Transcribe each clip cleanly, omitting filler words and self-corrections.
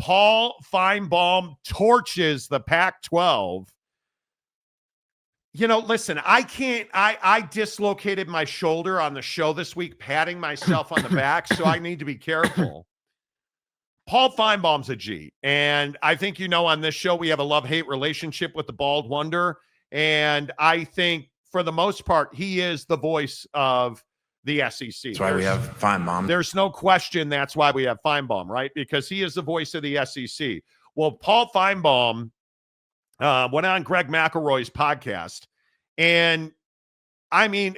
Paul Finebaum torches the Pac-12. Listen, I dislocated my shoulder on the show this week, patting myself on the back, so I need to be careful. Paul Finebaum's a G, and I think on this show we have a love-hate relationship with the Bald Wonder, and I think for the most part he is the voice of the SEC. That's why we have Finebaum. There's no question that's why we have Finebaum, right? Because he is the voice of the SEC. Well, Paul Finebaum went on Greg McElroy's podcast, and I mean,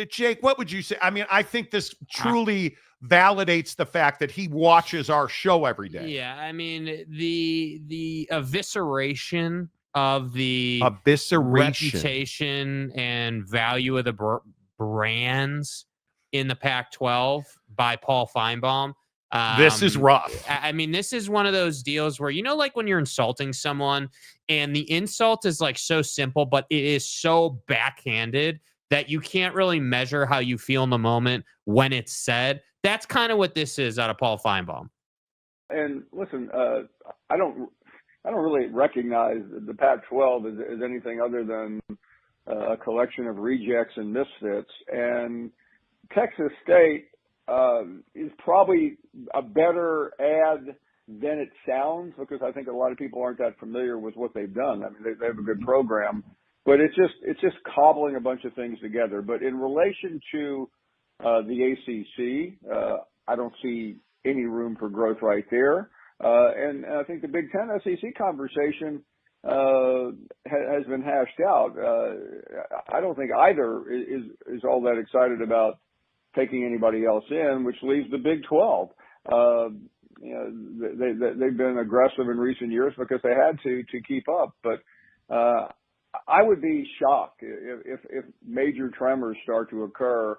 Jake, what would you say? I mean, I think this truly validates the fact that he watches our show every day. Yeah, I mean, the evisceration of the reputation and value of the brands in the Pac-12 by Paul Finebaum. This is rough. I mean, this is one of those deals where, like when you're insulting someone and the insult is like so simple, but it is so backhanded that you can't really measure how you feel in the moment when it's said. That's kind of what this is out of Paul Finebaum. And listen, I don't really recognize the Pac-12 as anything other than a collection of rejects and misfits. And Texas State is probably a better ad than it sounds, because I think a lot of people aren't that familiar with what they've done. I mean, they have a good program, but it's just cobbling a bunch of things together. But in relation to the ACC, I don't see any room for growth right there. And I think the Big Ten SEC conversation has been hashed out. I don't think either is all that excited about taking anybody else in, which leaves the Big 12. They've been aggressive in recent years because they had to keep up. But I would be shocked if major tremors start to occur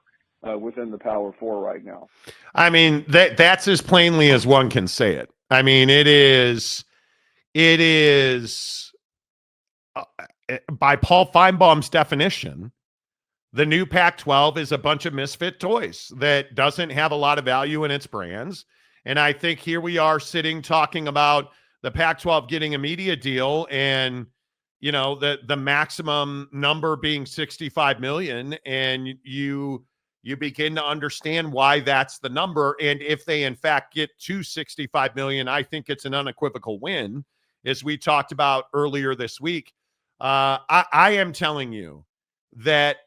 within the Power Four right now. I mean, that's as plainly as one can say it. I mean, it is by Paul Finebaum's definition, the new Pac-12 is a bunch of misfit toys that doesn't have a lot of value in its brands. And I think here we are sitting talking about the Pac-12 getting a media deal and, the maximum number being 65 million. And you begin to understand why that's the number. And if they, in fact, get to 65 million, I think it's an unequivocal win, as we talked about earlier this week. I am telling you that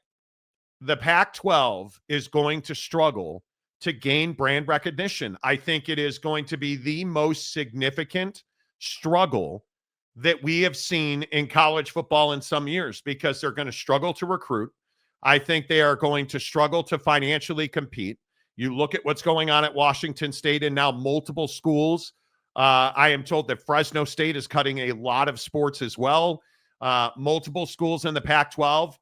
the Pac-12 is going to struggle to gain brand recognition. I think it is going to be the most significant struggle that we have seen in college football in some years, because they're going to struggle to recruit. I think they are going to struggle to financially compete. You look at what's going on at Washington State and now multiple schools. I am told that Fresno State is cutting a lot of sports as well. Multiple schools in the Pac-12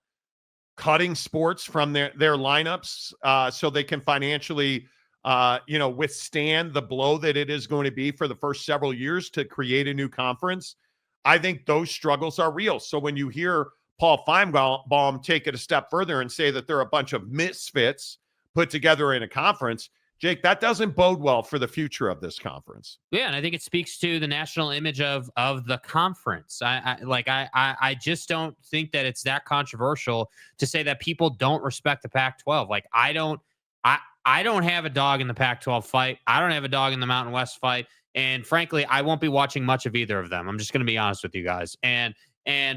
cutting sports from their lineups so they can financially, withstand the blow that it is going to be for the first several years to create a new conference. I think those struggles are real. So when you hear Paul Finebaum take it a step further and say that they're a bunch of misfits put together in a conference, Jake, that doesn't bode well for the future of this conference. Yeah, and I think it speaks to the national image of the conference. I just don't think that it's that controversial to say that people don't respect the Pac-12. Like, I don't have a dog in the Pac-12 fight. I don't have a dog in the Mountain West fight. And frankly, I won't be watching much of either of them. I'm just going to be honest with you guys. And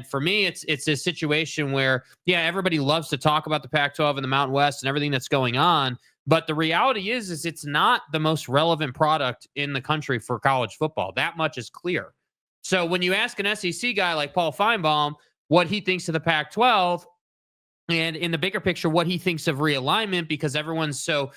for me, it's a situation where, yeah, everybody loves to talk about the Pac-12 and the Mountain West and everything that's going on. But the reality is it's not the most relevant product in the country for college football. That much is clear. So when you ask an SEC guy like Paul Finebaum what he thinks of the Pac-12, and in the bigger picture, what he thinks of realignment, because everyone's so,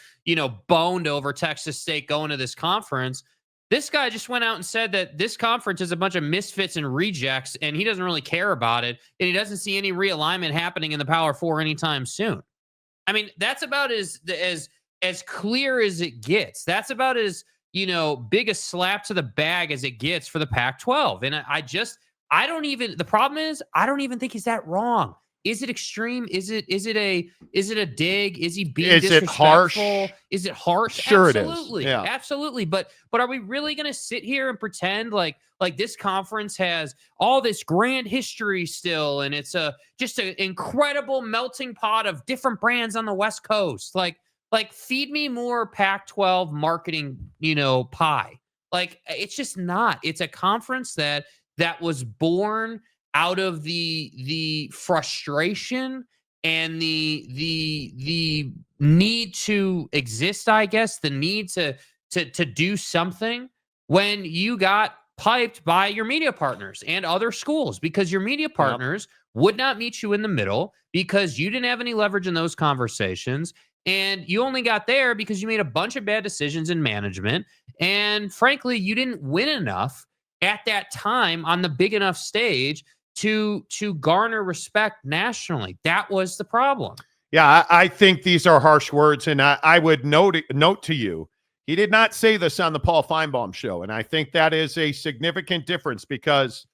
boned over Texas State going to this conference, this guy just went out and said that this conference is a bunch of misfits and rejects, and he doesn't really care about it, and he doesn't see any realignment happening in the Power Four anytime soon. I mean, that's about as clear as it gets. That's about as, big a slap to the bag as it gets for the Pac-12. And the problem is, I don't even think he's that wrong. Is it extreme? Is it a dig? Is he being Is it harsh? disrespectful? Is it harsh? Sure it is. Absolutely. Yeah. Absolutely. But are we really going to sit here and pretend like this conference has all this grand history still, and it's just an incredible melting pot of different brands on the West Coast? Like feed me more Pac-12 marketing, pie. Like, it's just not. It's a conference that was born out of the frustration and the need to exist, I guess, the need to do something when you got piped by your media partners and other schools, because your media partners would not meet you in the middle because you didn't have any leverage in those conversations. And you only got there because you made a bunch of bad decisions in management. And frankly, you didn't win enough at that time on the big enough stage to garner respect nationally. That was the problem. Yeah, I think these are harsh words, and I would note to you, he did not say this on the Paul Finebaum show, and I think that is a significant difference, because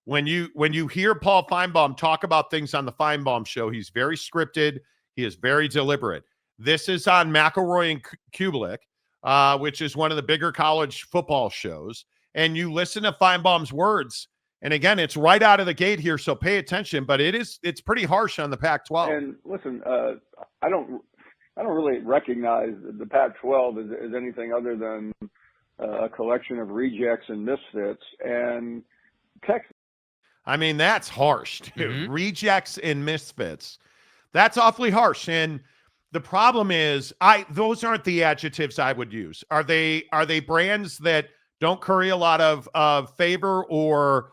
when you hear Paul Finebaum talk about things on the Finebaum show, he's very scripted, he is very deliberate. This is on McElroy and Kubelik, which is one of the bigger college football shows, and you listen to Finebaum's words. And again, it's right out of the gate here, so pay attention. But it's pretty harsh on the Pac-12. And listen, I don't really recognize the Pac-12 as anything other than a collection of rejects and misfits. And Texas. I mean, that's harsh, dude. Mm-hmm. Rejects and misfits. That's awfully harsh. And the problem is, those aren't the adjectives I would use. Are they brands that don't curry a lot of favor or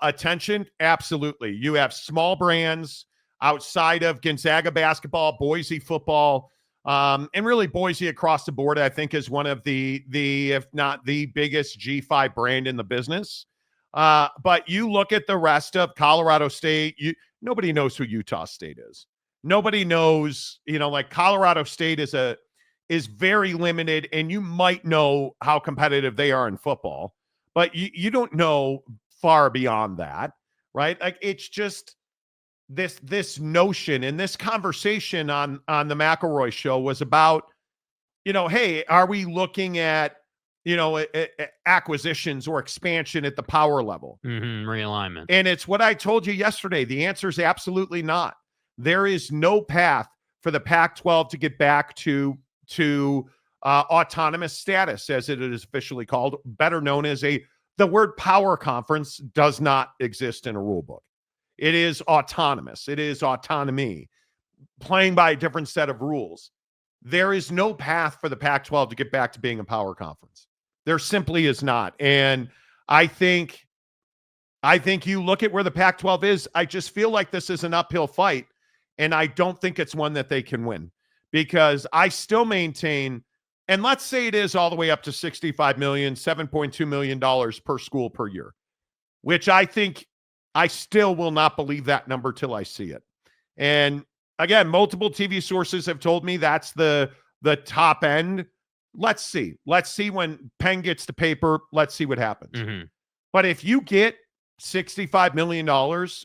attention? Absolutely. You have small brands outside of Gonzaga basketball, Boise football, and really Boise across the board, I think, is one of the if not the biggest G5 brand in the business. But you look at the rest of Colorado State, nobody knows who Utah State is. Nobody knows, like Colorado State is very limited, and you might know how competitive they are in football, but you don't know far beyond that, right? Like, it's just this notion, and this conversation on the McElroy show was about, hey, are we looking at, acquisitions or expansion at the power level? Realignment. And it's what I told you yesterday. The answer is absolutely not. There is no path for the Pac-12 to get back to autonomous status, as it is officially called, better known as the word power conference does not exist in a rule book. It is autonomous. It is autonomy, playing by a different set of rules. There is no path for the Pac-12 to get back to being a power conference. There simply is not. And I think you look at where the Pac-12 is, I just feel like this is an uphill fight, and I don't think it's one that they can win, because I still maintain, and let's say it is all the way up to $65 million, $7.2 million per school per year, which I think I still will not believe that number till I see it. And again, multiple TV sources have told me that's the top end. Let's see. Let's see when pen gets to paper. Let's see what happens. Mm-hmm. But if you get $65 million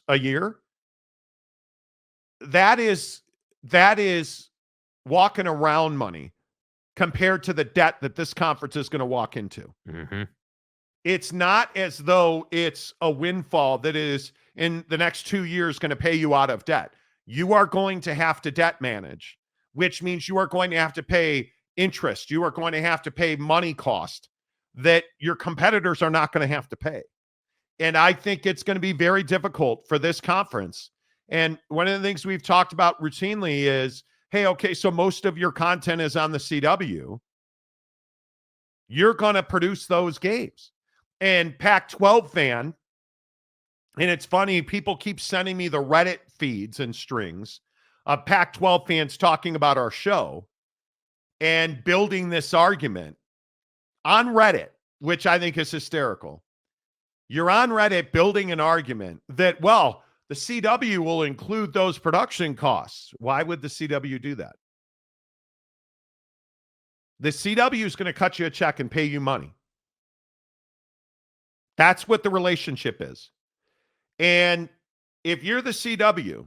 a year, that is walking around money compared to the debt that this conference is going to walk into. Mm-hmm. It's not as though it's a windfall that is in the next 2 years going to pay you out of debt. You are going to have to debt manage, which means you are going to have to pay interest. You are going to have to pay money cost that your competitors are not going to have to pay. And I think it's going to be very difficult for this conference. And one of the things we've talked about routinely is, hey, okay, so most of your content is on the CW. You're going to produce those games. And Pac-12 fan, and it's funny, people keep sending me the Reddit feeds and strings of Pac-12 fans talking about our show and building this argument on Reddit, which I think is hysterical. You're on Reddit building an argument that, well, the CW will include those production costs. Why would the CW do that? The CW is going to cut you a check and pay you money. That's what the relationship is. And if you're the CW,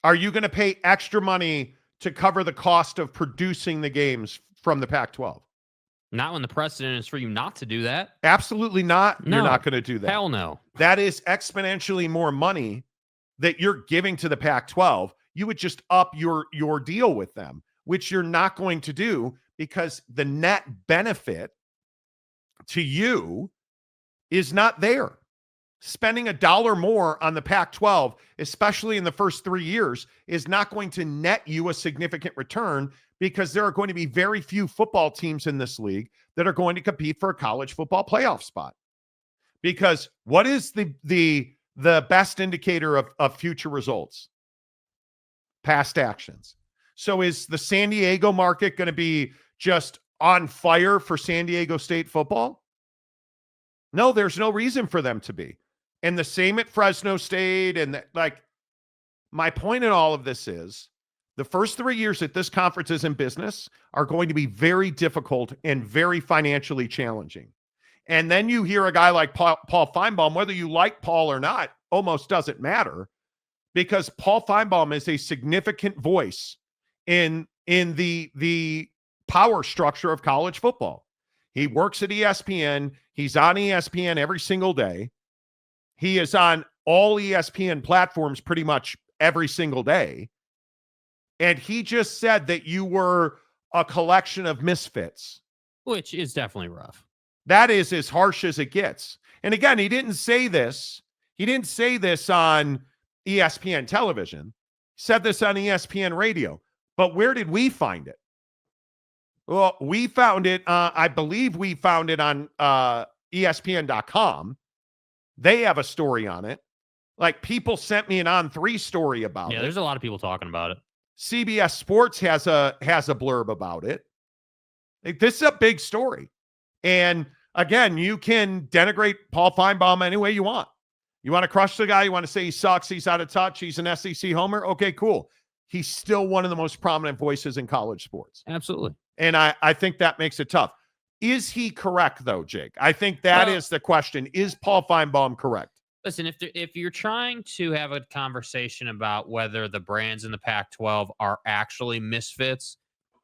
Are you going to pay extra money to cover the cost of producing the games from the Pac-12? Not when the precedent is for you not to do that. Absolutely not. No. You're not going to do that. Hell no. That is exponentially more money that you're giving to the Pac-12. You would just up your deal with them, which you're not going to do because the net benefit to you is not there. Spending $1 more on the Pac-12, especially in the first 3 years, is not going to net you a significant return because there are going to be very few football teams in this league that are going to compete for a college football playoff spot. Because what is the best indicator of future results? Past actions. So is the San Diego market going to be just on fire for San Diego State football? No, there's no reason for them to be. And the same at Fresno State. And my point in all of this is the first 3 years that this conference is in business are going to be very difficult and very financially challenging. And then you hear a guy like Paul Finebaum, whether you like Paul or not, almost doesn't matter, because Paul Finebaum is a significant voice in the power structure of college football. He works at ESPN. He's on ESPN every single day. He is on all ESPN platforms pretty much every single day. And he just said that you were a collection of misfits. Which is definitely rough. That is as harsh as it gets. And again, he didn't say this. He didn't say this on ESPN television. He said this on ESPN radio. But where did we find it? Well, we found it, I believe we found it on ESPN.com. They have a story on it. Like, people sent me an On3 story about it. Yeah, there's a lot of people talking about it. CBS Sports has a blurb about it. This is a big story. And again, you can denigrate Paul Finebaum any way you want. You want to crush the guy? You want to say he sucks, he's out of touch, he's an SEC homer? Okay, cool. He's still one of the most prominent voices in college sports. Absolutely. And I think that makes it tough. Is he correct, though, Jake? I think that is the question. Is Paul Finebaum correct? Listen, if you're trying to have a conversation about whether the brands in the Pac-12 are actually misfits,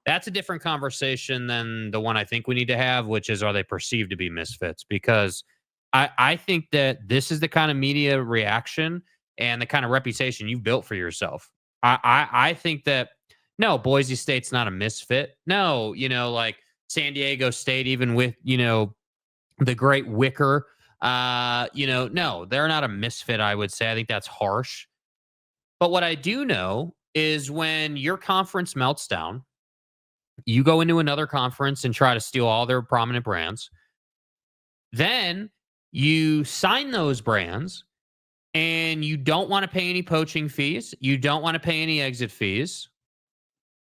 that's a different conversation than the one I think we need to have, which is, are they perceived to be misfits? Because I think that this is the kind of media reaction and the kind of reputation you've built for yourself. I think that, no, Boise State's not a misfit. No, like San Diego State, even with, the great Wicker, no, they're not a misfit, I would say. I think that's harsh. But what I do know is when your conference melts down, you go into another conference and try to steal all their prominent brands. Then you sign those brands and you don't want to pay any poaching fees. You don't want to pay any exit fees.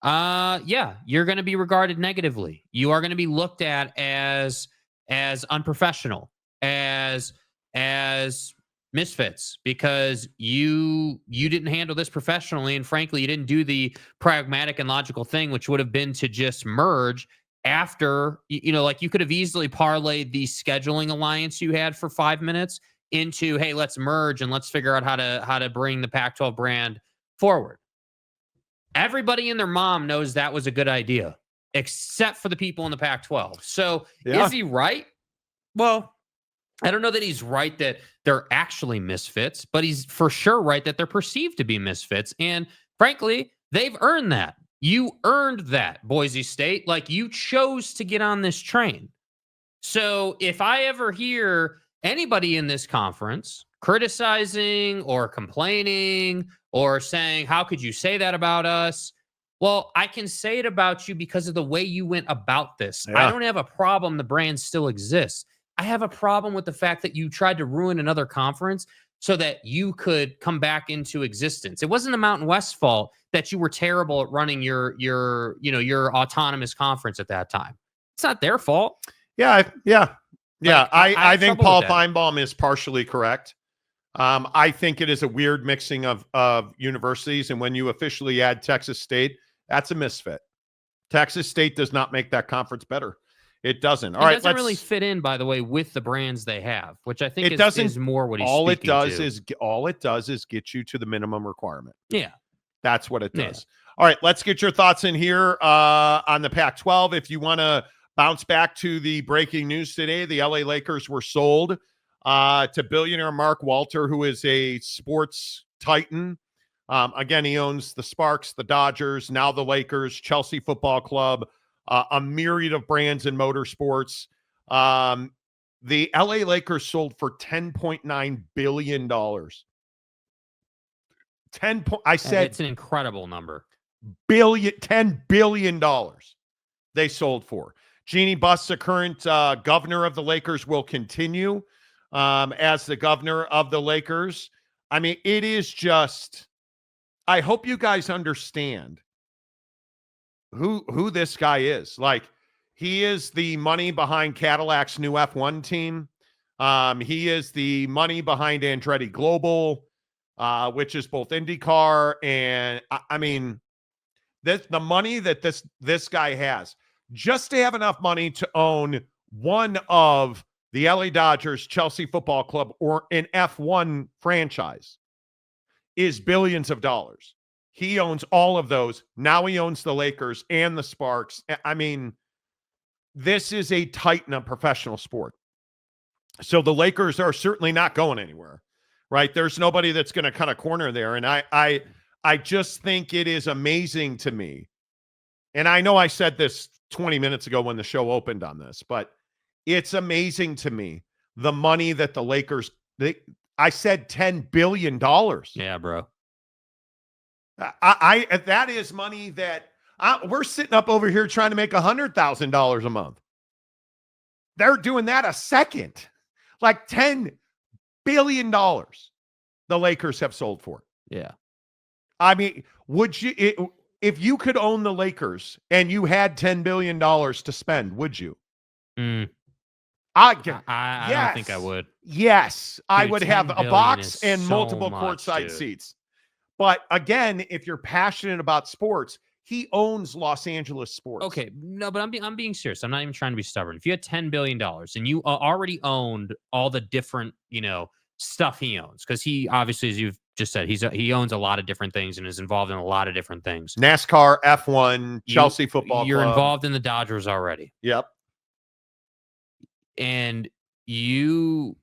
You're going to be regarded negatively. You are going to be looked at as unprofessional, as misfits, because you didn't handle this professionally, and frankly, you didn't do the pragmatic and logical thing, which would have been to just merge after, like you could have easily parlayed the scheduling alliance you had for 5 minutes into, hey, let's merge and let's figure out how to bring the Pac-12 brand forward. Everybody and their mom knows that was a good idea, except for the people in the Pac-12. So Is he right? Well, I don't know that he's right that they're actually misfits, but he's for sure right that they're perceived to be misfits. And frankly, they've earned that. You earned that, Boise State. Like, you chose to get on this train. So if I ever hear anybody in this conference criticizing or complaining or saying, how could you say that about us? Well, I can say it about you because of the way you went about this. Yeah. I don't have a problem the brand still exists. I have a problem with the fact that you tried to ruin another conference so that you could come back into existence. It wasn't the Mountain West's fault that you were terrible at running your autonomous conference at that time. It's not their fault. Yeah. Like, I think Paul trouble with that. Finebaum is partially correct. I think it is a weird mixing of universities. And when you officially add Texas State, that's a misfit. Texas State does not make that conference better. It doesn't. It doesn't really fit in, by the way, with the brands they have, which I think is more what he's all speaking it does to. is all it does is get you to the minimum requirement. Yeah. That's what it Yeah. does. All right, let's get your thoughts in here on the Pac-12. If you want to bounce back to the breaking news today, the LA Lakers were sold to billionaire Mark Walter, who is a sports titan. Again, he owns the Sparks, the Dodgers, now the Lakers, Chelsea Football Club, a myriad of brands in motorsports. The LA Lakers sold for $10.9 billion. I said it's an incredible number. $10 billion they sold for. Jeannie Buss, the current governor of the Lakers, will continue as the governor of the Lakers. I mean, it is just, I hope you guys understand who this guy is. Like, he is the money behind Cadillac's new F1 team. He is the money behind Andretti Global, which is both IndyCar and I mean, the money that this guy has, just to have enough money to own one of the LA Dodgers, Chelsea Football Club, or an F1 franchise, is billions of dollars. He owns all of those. Now he owns the Lakers and the Sparks. I mean, this is a titan of professional sport. So the Lakers are certainly not going anywhere, right? There's nobody that's going to cut a corner there. And I just think it is amazing to me. And I know I said this 20 minutes ago when the show opened on this, but it's amazing to me the money that the Lakers, I said $10 billion. Yeah, bro. That is money that we're sitting up over here trying to make $100,000 a month. They're doing that a second. Like $10 billion the Lakers have sold for. Yeah. I mean, would you, if you could own the Lakers and you had $10 billion to spend, would you? I yes. don't think I would. Yes. Dude, I would have a box and so multiple much, courtside dude. seats. But again, if you're passionate about sports, he owns Los Angeles sports. Okay, no, but I'm being serious. I'm not even trying to be stubborn. If you had $10 billion and you already owned all the different, stuff he owns, because he obviously, as you've just said, he owns a lot of different things and is involved in a lot of different things. NASCAR, F1, Chelsea Football You're Club. involved in the Dodgers already. Yep. And you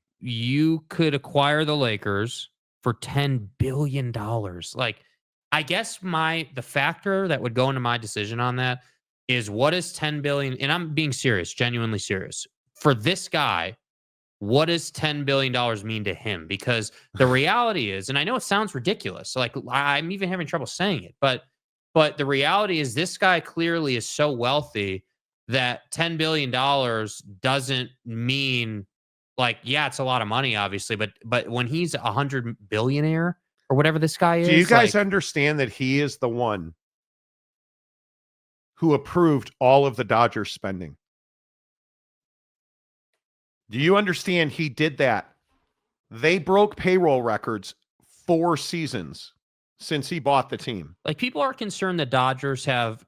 could acquire the Lakers for $10 billion. Like, I guess the factor that would go into my decision on that is, what is $10 billion? And I'm being serious, genuinely serious. For this guy, what does $10 billion mean to him? Because the reality is, and I know it sounds ridiculous, like I'm even having trouble saying it, but the reality is this guy clearly is so wealthy that $10 billion doesn't mean, like, yeah, it's a lot of money, obviously, but when he's 100 billionaire or whatever this guy is. Do you guys understand that he is the one who approved all of the Dodgers spending? Do you understand he did that? They broke payroll records 4 seasons since he bought the team. Like, people are concerned that Dodgers have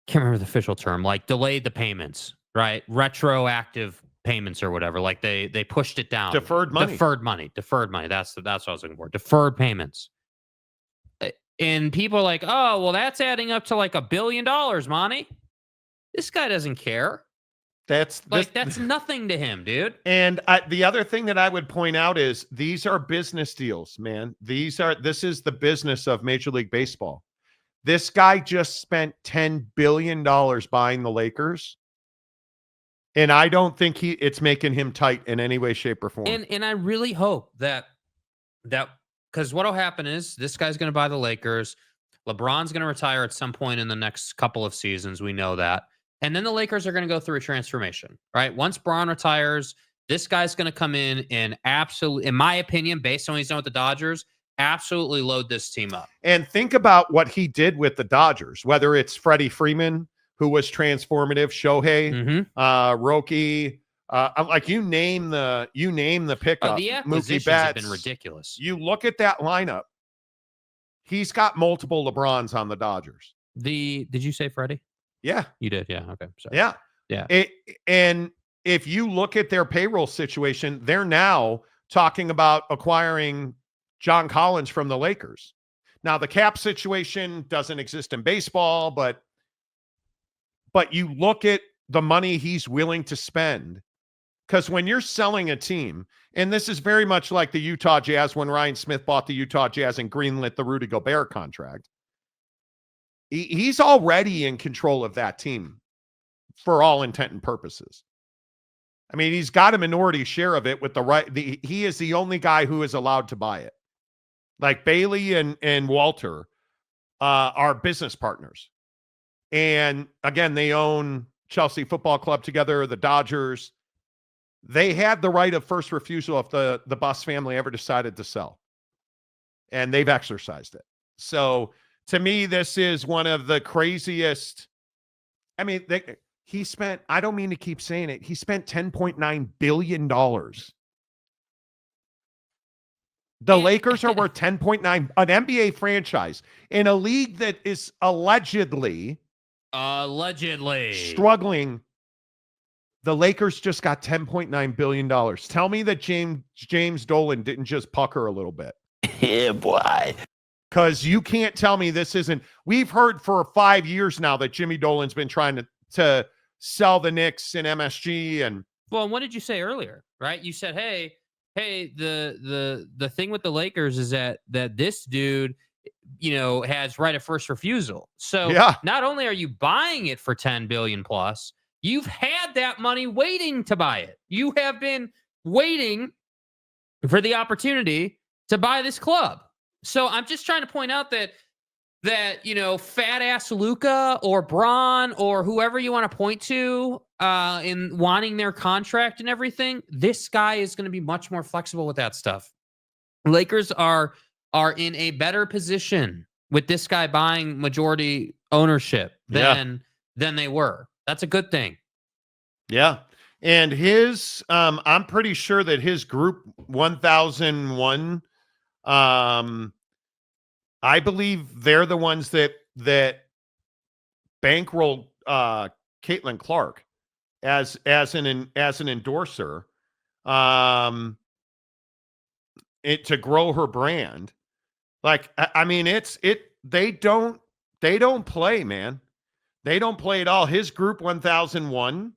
can't remember the official term, like delayed the payments, right? Retroactive payments or whatever. Like they pushed it down. Deferred money. That's what I was looking for. Deferred payments. And people are like, oh, well, that's adding up to like $1 billion, Monty. This guy doesn't care. That's nothing to him, dude. And the other thing that I would point out is these are business deals, man. This is the business of Major League Baseball. This guy just spent $10 billion buying the Lakers. And I don't think it's making him tight in any way, shape, or form. And I really hope that because what'll happen is this guy's going to buy the Lakers. LeBron's going to retire at some point in the next couple of seasons. We know that. And then the Lakers are going to go through a transformation, right? Once Bron retires, this guy's going to come in and absolutely, in my opinion, based on what he's done with the Dodgers, absolutely load this team up. And think about what he did with the Dodgers, whether it's Freddie Freeman, who was transformative, Shohei, Roki, like you name the pickup. The Mookie acquisitions Betts, have been ridiculous. You look at that lineup. He's got multiple LeBrons on the Dodgers. Did you say Freddie? Yeah, you did. Yeah. Okay. Sorry. Yeah. And if you look at their payroll situation, they're now talking about acquiring John Collins from the Lakers. Now, the cap situation doesn't exist in baseball, but you look at the money he's willing to spend. Because when you're selling a team, and this is very much like the Utah Jazz when Ryan Smith bought the Utah Jazz and greenlit the Rudy Gobert contract, he's already in control of that team for all intent and purposes. I mean, he's got a minority share of it with the right. He is the only guy who is allowed to buy it. Like Bailey and Walter are business partners. And again, they own Chelsea Football Club together, the Dodgers. They had the right of first refusal if the Buss family ever decided to sell. And they've exercised it. So to me, this is one of the craziest. I mean, he spent, I don't mean to keep saying it, he spent $10.9 billion. The Lakers are worth 10.9, an NBA franchise in a league that is allegedly struggling. The Lakers just got $10.9 billion. Tell me that James Dolan didn't just pucker a little bit. Yeah, boy. Because you can't tell me this isn't. We've heard for 5 years now that Jimmy Dolan's been trying to sell the Knicks and MSG. And well, and what did you say earlier? Right? You said, hey, the thing with the Lakers is that this dude, has right of first refusal. So not only are you buying it for $10 billion plus, you've had that money waiting to buy it. You have been waiting for the opportunity to buy this club. So I'm just trying to point out that fat ass Luka or Braun or whoever you want to point to in wanting their contract and everything, this guy is going to be much more flexible with that stuff. Lakers are in a better position with this guy buying majority ownership than they were. That's a good thing. Yeah. And his, I'm pretty sure that his group 1001, I believe they're the ones that bankrolled Caitlin Clark as an endorser, to grow her brand. Like, I mean, they don't play, man. They don't play at all. His group 1001,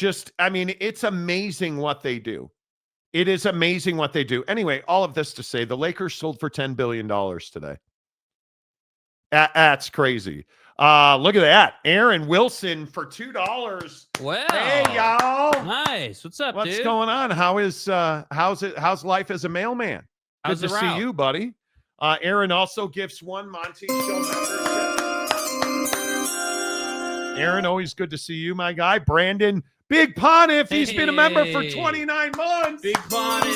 it's amazing what they do. It is amazing what they do. Anyway, all of this to say, the Lakers sold for $10 billion today. That's crazy. Look at that. Aaron Wilson for $2. Well, hey, y'all. Nice. What's up, What's dude? going on? How's life as a mailman? How's Good to see you, buddy. Aaron also gifts one Monty Show membership. Aaron, always good to see you, my guy. Brandon Big Pontiff, he's been a member for 29 months. Big Pontiff.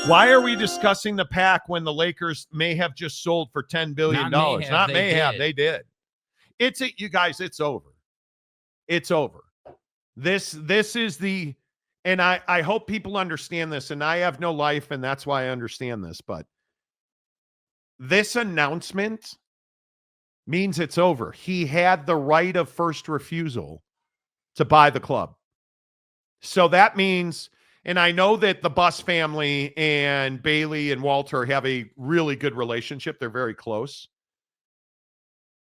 Why are we discussing the PAC when the Lakers may have just sold for $10 billion? Not may have, they did. You guys, it's over. It's over. This is the, and I hope people understand this, and I have no life, and that's why I understand this, but this announcement means it's over. He had the right of first refusal to buy the club. So that means, and I know that the Buss family and Bailey and Walter have a really good relationship. They're very close.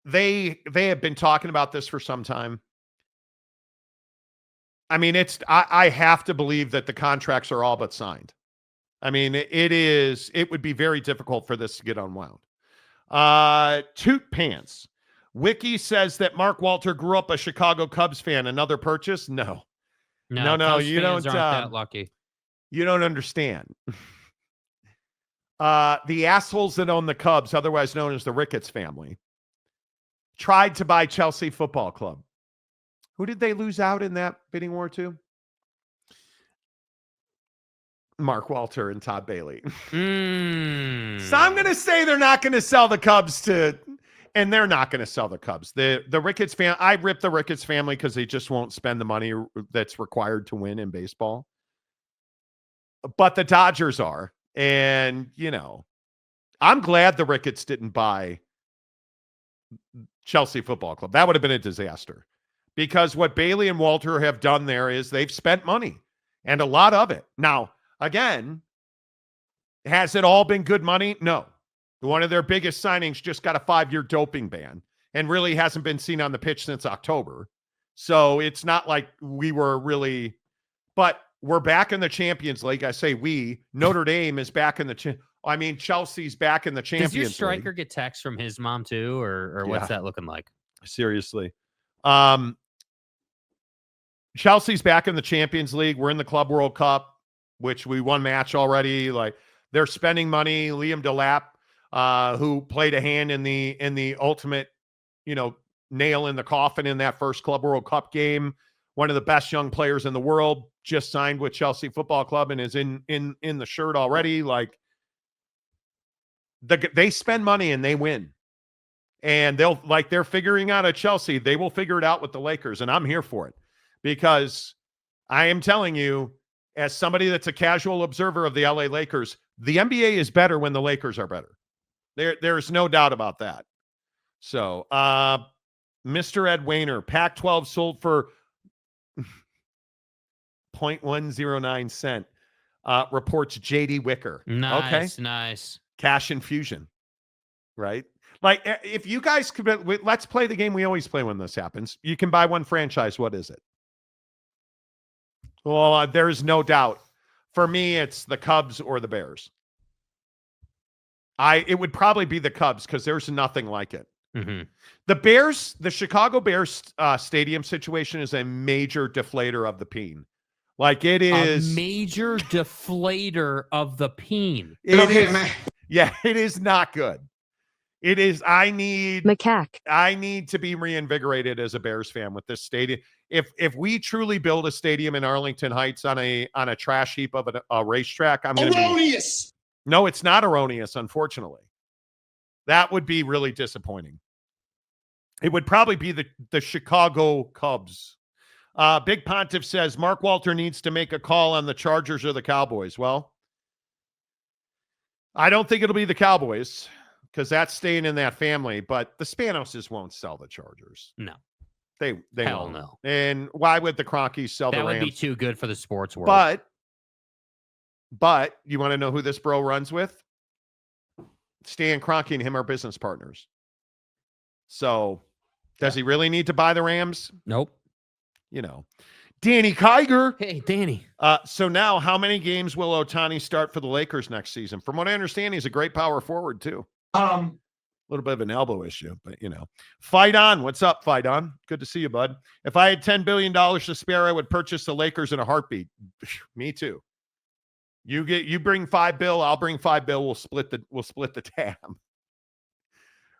They have been talking about this for some time. I mean, I have to believe that the contracts are all but signed. I mean, it would be very difficult for this to get unwound. Toot Pants. Wiki says that Mark Walter grew up a Chicago Cubs fan. Another purchase? No. Cubs You fans don't. Aren't that lucky. You don't understand. The assholes that own the Cubs, otherwise known as the Ricketts family, tried to buy Chelsea Football Club. Who did they lose out in that bidding war to? Mark Walter and Todd Bailey. So I'm going to say they're not going to sell the Cubs and they're not going to sell the Cubs. The Ricketts fan, I rip the Ricketts family because they just won't spend the money that's required to win in baseball. But the Dodgers are. And, I'm glad the Ricketts didn't buy Chelsea Football Club. That would have been a disaster. Because what Bailey and Walter have done there is they've spent money and a lot of it. Now, again, Has it all been good money? No. One of their biggest signings just got a 5-year doping ban and really hasn't been seen on the pitch since October. So it's not like we were really, but we're back in the Champions League. I say we. Notre Dame is back in the Chelsea's back in the Champions League. Does your striker get texts from his mom too, or what's that looking like? Seriously. Chelsea's back in the Champions League. We're in the Club World Cup, which we won match already. Like, they're spending money. Liam Delap, who played a hand in the ultimate, nail in the coffin in that first Club World Cup game. One of the best young players in the world, just signed with Chelsea Football Club and is in the shirt already. Like, they spend money and they win. And they're figuring out at Chelsea. They will figure it out with the Lakers, and I'm here for it, because I am telling you, as somebody that's a casual observer of the LA Lakers, the NBA is better when the Lakers are better. There's no doubt about that. So, Mr. Ed Wayner, Pac-12 sold for 0.109 cent, reports J.D. Wicker. Nice, okay? Nice. Cash infusion, right? Like, if you guys could, let's play the game we always play when this happens. You can buy one franchise. What is it? Well, there's no doubt. For me, it's the Cubs or the Bears. It would probably be the Cubs, because there's nothing like it. Mm-hmm. The Chicago Bears stadium situation is a major deflator of the peen. Like, it is a major deflator of the peen. Yeah, it is not good. It is. I need to be reinvigorated as a Bears fan with this stadium. If we truly build a stadium in Arlington Heights on a trash heap of a racetrack, I'm going to be erroneous. No, it's not erroneous, unfortunately. That would be really disappointing. It would probably be the Chicago Cubs. Big Pontiff says Mark Walter needs to make a call on the Chargers or the Cowboys. Well, I don't think it'll be the Cowboys, because that's staying in that family. But the Spanoses won't sell the Chargers. No. They Hell won't. no. And why would the Cronkies sell the Rams? That would be too good for the sports world. But you want to know who this bro runs with? Stan Kroenke and him are business partners. So does he really need to buy the Rams? Nope. Danny Kiger. Hey, Danny. So now, how many games will Ohtani start for the Lakers next season? From what I understand, he's a great power forward too. A little bit of an elbow issue, but Fight on. What's up, Fight on? Good to see you, bud. If I had $10 billion to spare, I would purchase the Lakers in a heartbeat. Me too. You bring $5 billion, I'll bring $5 billion. We'll split the tab.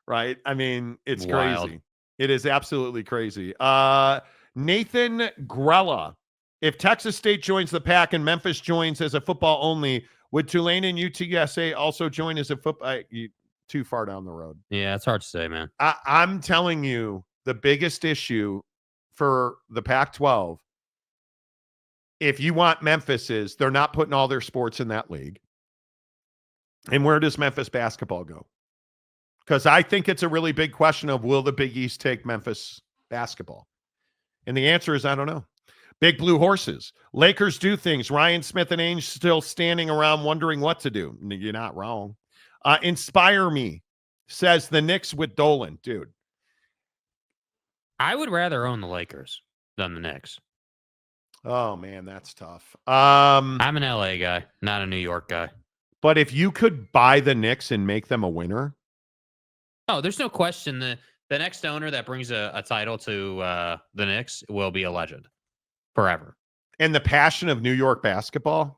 Right? I mean, it's wild. Crazy. It is absolutely crazy. Nathan Grella. If Texas State joins the PAC and Memphis joins as a football only, would Tulane and UTSA also join as a football? Too far down the road. Yeah, it's hard to say, man. I'm telling you, the biggest issue for the Pac-12, if you want Memphis, is they're not putting all their sports in that league. And where does Memphis basketball go? Because I think it's a really big question of, will the Big East take Memphis basketball? And the answer is, I don't know. Big Blue Horses. Lakers do things. Ryan Smith and Ainge still standing around wondering what to do. You're not wrong. Inspire Me says the Knicks with Dolan. Dude. I would rather own the Lakers than the Knicks. Oh, man, that's tough. I'm an LA guy, not a New York guy. But if you could buy the Knicks and make them a winner. Oh, there's no question. The next owner that brings a title to the Knicks will be a legend forever. And the passion of New York basketball.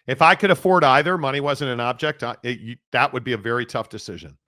If I could afford either, money wasn't an object, that would be a very tough decision.